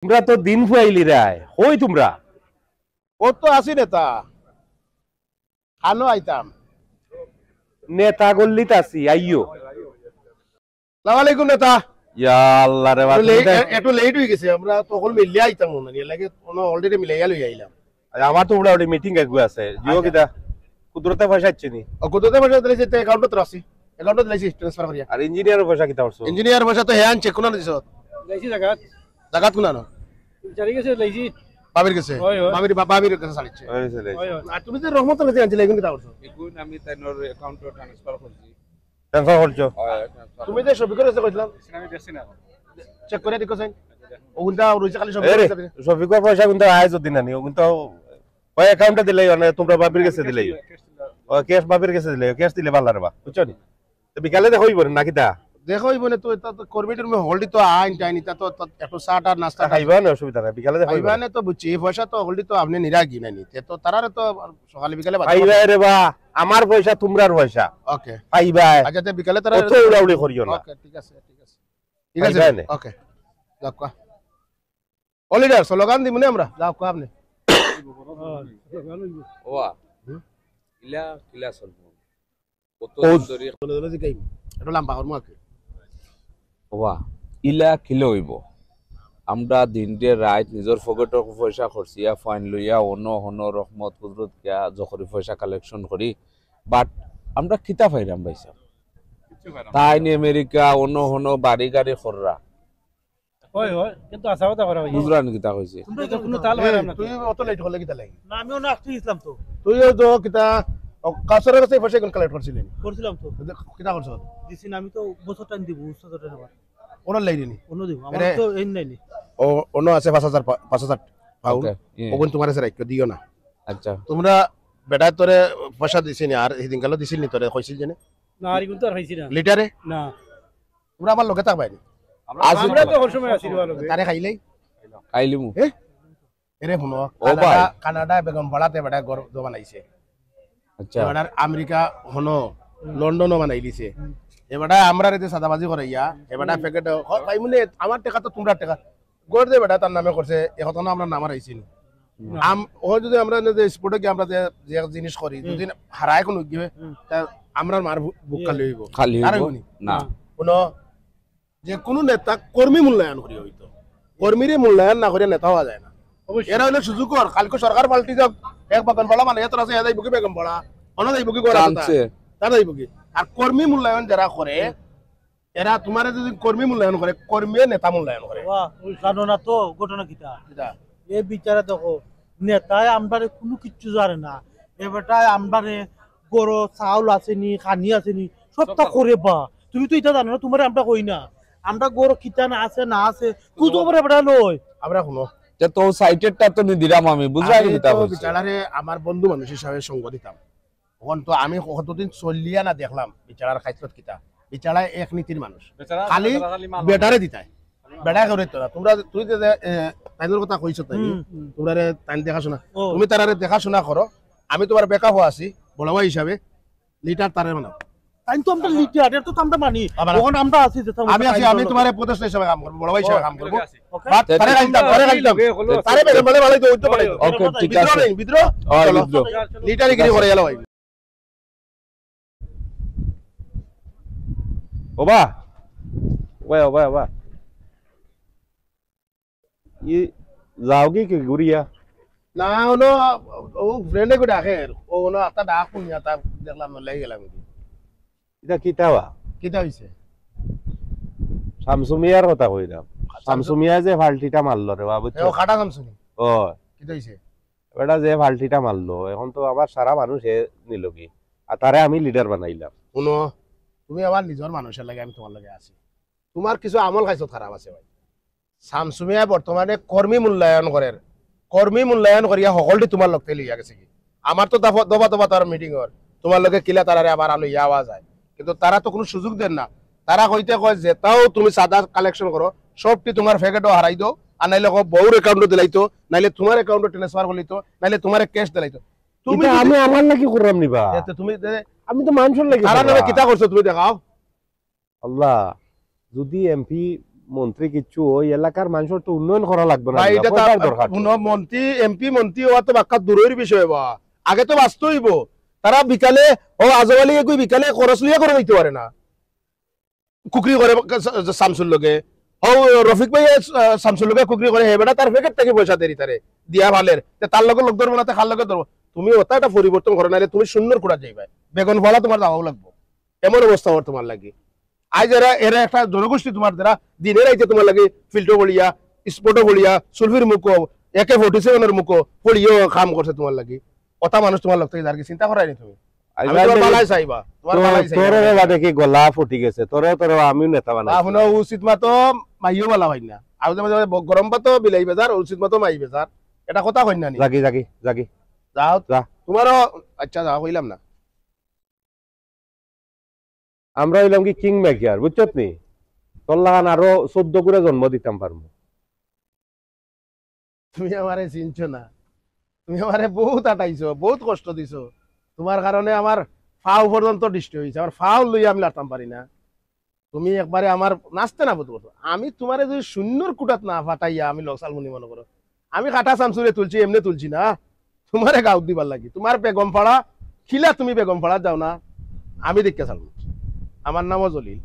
তোমরা তো দিন ফুয়াইলি রায় হই তোমরা ও তো আসি নেতা খানো আইতাম নেতা গল্লিত আছি আইয়ো সালাম আলাইকুম নেতা ইয়া আল্লাহ রে একটু লেট হয়ে গেছে আমরা তখন মিলিয়ে আইতাম মনে নিয়ে লাগে অলরেডি মিলাইয়া লই আইলাম আমার তো ওটা মিটিং একগু আছে জিও কিটা কুদরতে পয়সা আচ্ছেনি ও কততে পয়সা দিলে তে অ্যাকাউন্টত রাখছি অ্যাকাউন্টত দিলাইছি ট্রান্সফার করিয়া আর ইঞ্জিনিয়ারের পয়সা কিটা করছো ইঞ্জিনিয়ার পয়সা তো হ্যাঁ চেক কোনা দিছ লাইছি জায়গা জাগাত কোনা না জারি গেছে লাইছি বাবির কাছে বাবির কাছে চালিছে আর তুমি যে রহমতের কাছে আনছিলে এগুন কিটা করছো এগুন আমি তাইনোর অ্যাকাউন্টে ট্রান্সফার করছি ট্রান্সফার করছো তুমি যে শফিকের কাছে কইছিলাম আমি বেশি না চেক করে দেখো সাইন ওগুনটা রইছে খালি শফিকর পয়সা কিন্তু আয় যদি নানি ও কিন্তু ওই অ্যাকাউন্টে দিলেই মানে তোমরা বাবির কাছে দিলেই ও ক্যাশ বাবির কাছে দিলে ক্যাশ দিলে ভালো রে বা বুঝছো নি তো বিকালে দেখই বলেন নাকি তা দেখো ইবনে তো এটা তো কর্মীদের মে হোল্ডি তো আইন টাইনি তা তো একটু চাট আর নাস্তা খাইবা না অসুবিধা নাই বিকালে দেখই খাইবানে তো বুঝছি এই পয়সা তো হোল্ডি তো আপনি নিরাগি নানি তে তো তারারে তো সকালে বিকালে খাইবা রে বা আমার পয়সা তোমরার পয়সা ওকে খাইবা আচ্ছা তে বিকালে তারা অত উড়াউড়ি করিও না ওকে ঠিক আছে ঠিক আছে ওকে যাও কা অলিডার স্লোগান দিমুনে আমরা যাও কা আপনি ওয়া ইলা কিলা চলবো কত ধরে এটা লম্বা করমু আকে ওয়া ইলা কিলো হইব আমরা দিনটে রাত নিজের পকেটর পয়সা খরচিয়া ফাইন লইয়া অন্য হন রহমত কুদরত কিয়া জখরি পয়সা কালেকশন করি বাট আমরা কিতা পাইরাম ভাইসা তাই নি আমেরিকা অন্য হন বাড়ি গাড়ি খররা হয় হয় কিন্তু আশা কথা করা ভাই বুঝরান কিতা কইছে তোমরা তো কোনো তাল পাইরাম না তুই অত লেট হলে কিতা লাগি না আমিও না আসছি ইসলাম তো তুই তো কিতা কাসরের কাছে পয়সা কোন কালেক্ট করছিলেন করছিলাম তো কিতা করছ দিছি না আমি তো বছর টাইম দিব উস্তাদ টাইম আবার ওনার লাগি নি অন্য দিব আমার তো এই নাই ও অন্য আছে 5000 পাউন্ড ওগুন তোমার কাছে রাখিও দিও না আচ্ছা তোমরা বেটা তোরে পয়সা দিছিস নি আর এই দিন গেল দিছিল নি তোরে কইছিল জেনে না আর কিন্তু আর হইছি না লিটারে না তোমরা আমার লগে থাকবাই আমরা তো ওই সময় আছি ভালো তারে খাইলেই খাইলিমু এরে শুনো ভাই। কানাডা বেগম বড়াতে বেটা ঘর বানাইছে আচ্ছা এবার আমেরিকা হনো লন্ডনও বানাই দিছে এবারে আমরা রেতে সাদাবাজি করাইয়া এবারে প্যাকেট ভাই মনে আমার টাকা তো তোমরা টাকা গড় দে বেটা তার নামে করছে এখন আমরা নাম আইছি ও যদি আমরা যে স্পোর্টে গিয়ে আমরা যে জিনিস করি যদি হারায় কোনো গিয়ে আমরা মার বুক খালি হইব খালি হইব না কোনো যে কোনো নেতা কর্মী মূল্যায়ন করি হইতো কর্মীরে মূল্যায়ন না করে নেতা হওয়া যায় না এরা হইলে সুযোগর কালকে সরকার পাল্টি যাক এক বাগান বড়া মানে এত আছে এদাই বুকি বেগম বড়া অন্য দাই বুকি করা তার দাই বুকি আর কর্মী মূল্যায়ন যারা করে এরা তোমার যদি কর্মী মূল্যায়ন করে কর্মী নেতা মূল্যায়ন করে বাহ ওই জানো না তো ঘটনা কিটা এই বিচারে দেখো নেতায় আমবারে কোনো কিচ্ছু জানে না এবারটায় আমবারে গরো চাউল আসেনি খানি আসেনি সবটা করে বা তুমি তো এটা জানো না তোমার আমরা কই না আমরা গরো কিটানা আছে না আছে তুই তো এবারে লই আমরা শুনো যে তো সাইটেডটা তো নি দিলাম আমি বুঝলাই কিতা কইছে বিচারারে আমার বন্ধু মানুষ হিসাবে সঙ্গ দিতাম তখন তো আমি কতদিন চলিয়া না দেখলাম বিচারার খাইছত কিতা বিচারা এক নীতির মানুষ খালি বেটারে দিতাই বেটা করে তো তোমরা তুই যে তাইদের কথা কইছ তাই তোমরা তাই দেখাশোনা তুমি তারারে দেখাশোনা করো আমি তোমার বেকা হওয়া আছি বড় ভাই হিসাবে লিটার তারে বানাও তাই তো আমরা লিটার এটা তো আমরা মানি তখন আমরা আছি যে আমি আছি আমি তোমার উপদেষ্টা হিসাবে কাম করব বড় ভাই হিসাবে কাম করব তারে গাইতাম তারে বেরে বলে ভালো তো উঠতে পারে ওকে ঠিক আছে বিদ্রোহ লিটারে গিরি করে গেল ভাই ওবা ওয়া ওবা ওবা ই যাওগি কি গুরিয়া না হলো ও ফ্রেন্ডে কো ডাকে ও হলো আতা ডাক শুনিয়া তা দেখলাম লাগি গেলাম এটা কিতাবা কিটা হইছে শামসুমিয়ার কথা কইলাম শামসুমিয়া যে ফাল্টিটা মারলো রে বাবু ও কাটা শামসুনি ও কিটা হইছে এটা যে ফাল্টিটা মারলো এখন তো আমার সারা মানুষ হে নিল কি আর তারে আমি লিডার বানাইলাম শুনো তুমি আমার নিজের মানুষের লাগে আমি তোমার লাগে আছি তোমার কিছু আমল খাইছো খারাপ আছে ভাই শামসুমিয়া বর্তমানে কর্মী মূল্যায়ন করেন কর্মী মূল্যায়ন করিয়া সকলটি তোমার লগতে লইয়া গেছে কি আমার তো দবা দবা তার মিটিং হর তোমার লগে কিলা তারারে আবার আলো ইয়া আওয়াজ যায় কিন্তু তারা তো কোনো সুযোগ দেন না তারা কইতে কয় যেটাও তুমি সাদা কালেকশন করো সবটি তোমার ফেকেটও হারাই দাও আর নাইলে বউর অ্যাকাউন্টে দিলাইতো নাইলে তোমার অ্যাকাউন্টে ট্রান্সফার করলিতো নাইলে তোমার ক্যাশ দিলাইতো তুমি আমি আমার লাগি করলাম নিবা তুমি আমি তো মানুষের লাগি তারা নামে কিতা করছো তুমি দেখাও আল্লাহ যদি এমপি মন্ত্রী কিচ্ছু ওই এলাকার মানুষের তো উন্নয়ন করা লাগবে না ভাই এটা পয়সার দরকার তো। তো মন্ত্রী এমপি মন্ত্রী হওয়া তো বাক্কা দূরের বিষয় বা আগে তো বাঁচতে হইব তারা বিকালে ও আজওয়ালি কই বিকালে খরচ লিয়া করে নিতে পারে না কুকরি করে শামসুর লগে ও রফিক ভাই শামসুর লগে কুকরি করে হে বেটা তার ফেকেট থেকে পয়সা দেরি তারে দিয়া ভালের তার লগে লোক ধরবো না খাল লগে ধরবো তুমি ওটা একটা পরিবর্তন করো নাহলে তুমি সুন্দর কুড়া যাইবা বেগুন ফলা তোমার যাওয়াও লাগবো এমন অবস্থা আমার তোমার লাগে আজ এরা একটা জনগোষ্ঠী তোমার দ্বারা দিনের আইতে তোমার লাগে ফিল্টো বলিয়া স্পোর্টও বলিয়া সুলফির মুখো AK-47 মুখো পড়িও কাম করছে তোমার লাগে ওটা মানুষ তোমার লোক থেকে যার চিন্তা করাই নি তুমি আমি তোমার বালাই চাইবা তোমার বালাই তোর চাইবা দেখি গলা ফুটি গেছে তোর আমিও নেতা বানাই আপনার উচিত মতো মাইও বালা হয় না আর গরম পাতো বিলাই বেজার উচিত মতো মাই বেজার এটা কথা কই না নি জাগি জাগি জাগি যাও যা। তোমারও আচ্ছা যাও কইলাম না আমরা হইলাম কি কিং মেকার বুঝছত নি তোর লাগান আরো 14 করে জন্ম দিতাম পারবো তুমি আমারে চিনছো না তুমি আমারে বহুত আটাইছো বহুত কষ্ট দিছো তোমার কারণে আমার ফাও পর্যন্ত দৃষ্টি হয়েছে আমার ফাও লই আমি লাতাম পারি না তুমি একবারে আমার নাচতে না বুঝতে আমি তোমারে যদি শূন্যর কুটাত না ফাটাইয়া আমি লসাল মনে মনে করো আমি কাটা চামচুরে তুলছি এমনি তুলছি না তোমারে গাউত দিবার লাগি তোমার বেগম পাড়া খিলা তুমি বেগম পাড়া যাও না আমি দেখতে চাল আমার নামও জলিল